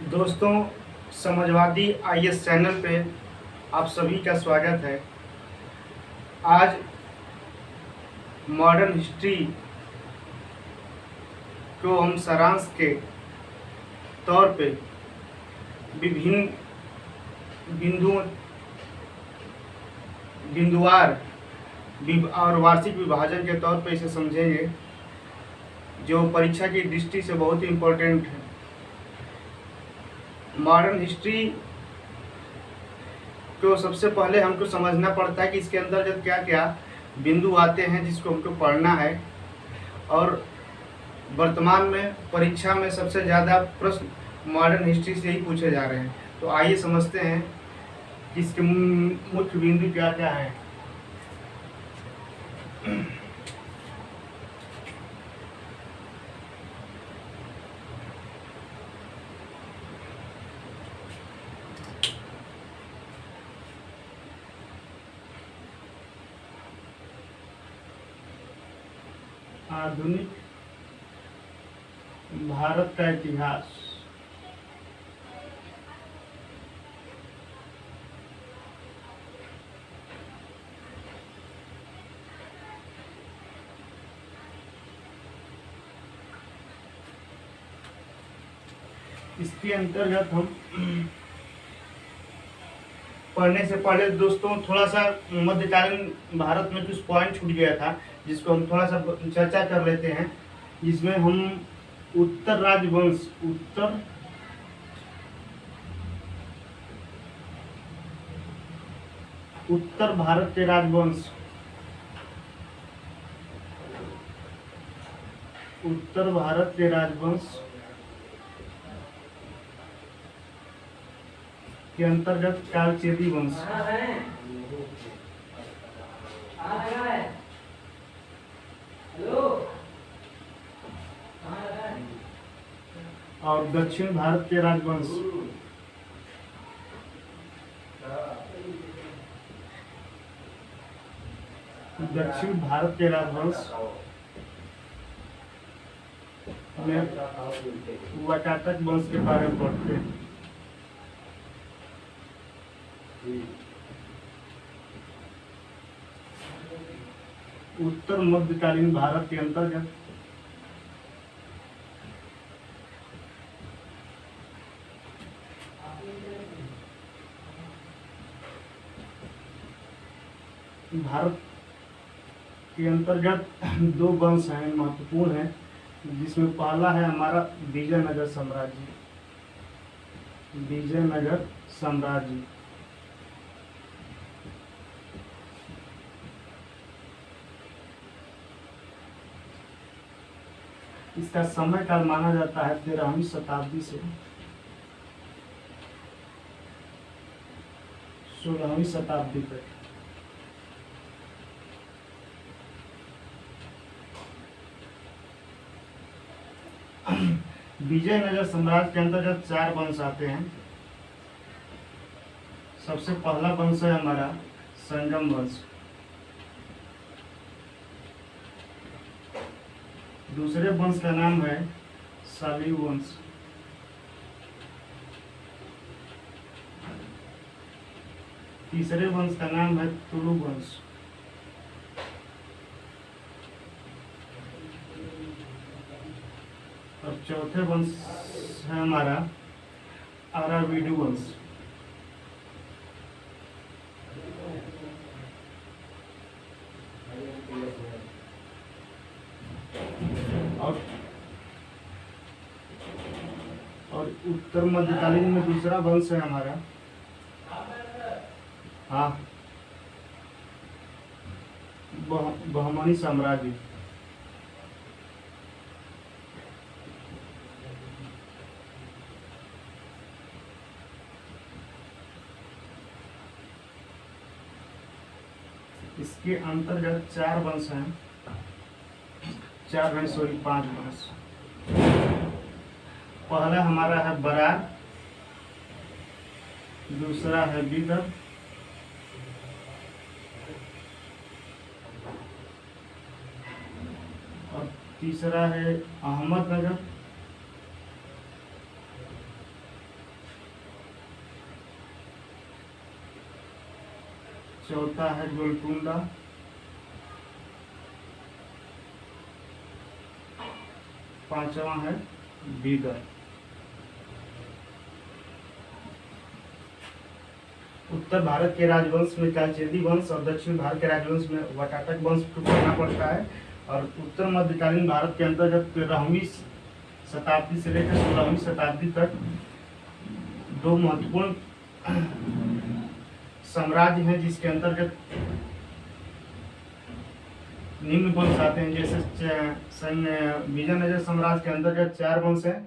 दोस्तों, Samajwadi IAS channel पे आप सभी का स्वागत है। आज मॉडर्न हिस्ट्री को हम सारांश के तौर पे विभिन्न बिंदुवार और वार्षिक विभाजन के तौर पे इसे समझेंगे, जो परीक्षा की दृष्टि से बहुत ही इम्पोर्टेंट है। मॉडर्न हिस्ट्री को सबसे पहले हमको समझना पड़ता है कि इसके अंदर जब क्या क्या बिंदु आते हैं जिसको हमको पढ़ना है, और वर्तमान में परीक्षा में सबसे ज़्यादा प्रश्न मॉडर्न हिस्ट्री से ही पूछे जा रहे हैं। तो आइए समझते हैं कि इसके मुख्य बिंदु क्या क्या हैं। आधुनिक भारत का इतिहास। इसके अंतर्गत हम पढ़ने से पहले दोस्तों थोड़ा सा मध्यकालीन भारत में कुछ पॉइंट छूट गया था, जिसको हम थोड़ा सा चर्चा कर लेते हैं। जिसमें हम उत्तर राजवंश उत्तर भारत के राजवंश, उत्तर भारत के राजवंश के अंतर्गत कालचेदी वंश और दक्षिण भारत के राजवंश, दक्षिण भारत के राजवंश में वाकाटक वंश के बारे में पढ़ते हैं। उत्तर मध्यकालीन भारत के अंतर्गत भारत के अंतर्गत दो वंश हैं, महत्वपूर्ण हैं, जिसमें पहला है हमारा विजयनगर साम्राज्य। विजयनगर साम्राज्य इसका समय काल माना जाता है 13वीं शताब्दी से 16वीं शताब्दी तक। विजयनगर साम्राज्य के अंतर्गत 4 वंश आते हैं। सबसे पहला वंश है हमारा संगम वंश, दूसरे वंश का नाम है शालिव वंश, तीसरे वंश का नाम है तुलु वंश, और चौथे वंश है हमारा अराविडु वंश। और उत्तर मध्यकालीन में दूसरा वंश है हमारा बहमनी साम्राज्य। इसके अंतर्गत 4 वंश हैं, 5 वंश। पहला हमारा है बरार, दूसरा है विदर्भ, और तीसरा है अहमदनगर, चौथा है गोलकुंडा, पांचवा है बीदर। उत्तर भारत के राजवंश में चालचेदी वंश और दक्षिण भारत के राजवंश में वाकाटक वंश को पढ़ना पड़ता है। और उत्तर मध्यकालीन भारत के अंतर्गत 13वीं शताब्दी से लेकर 16वीं शताब्दी तक दो महत्वपूर्ण साम्राज्य हैं जिसके अंतर्गत निम्न वंश आते हैं। जैसे विजयनगर साम्राज्य के अंतर्गत 4 वंश हैं।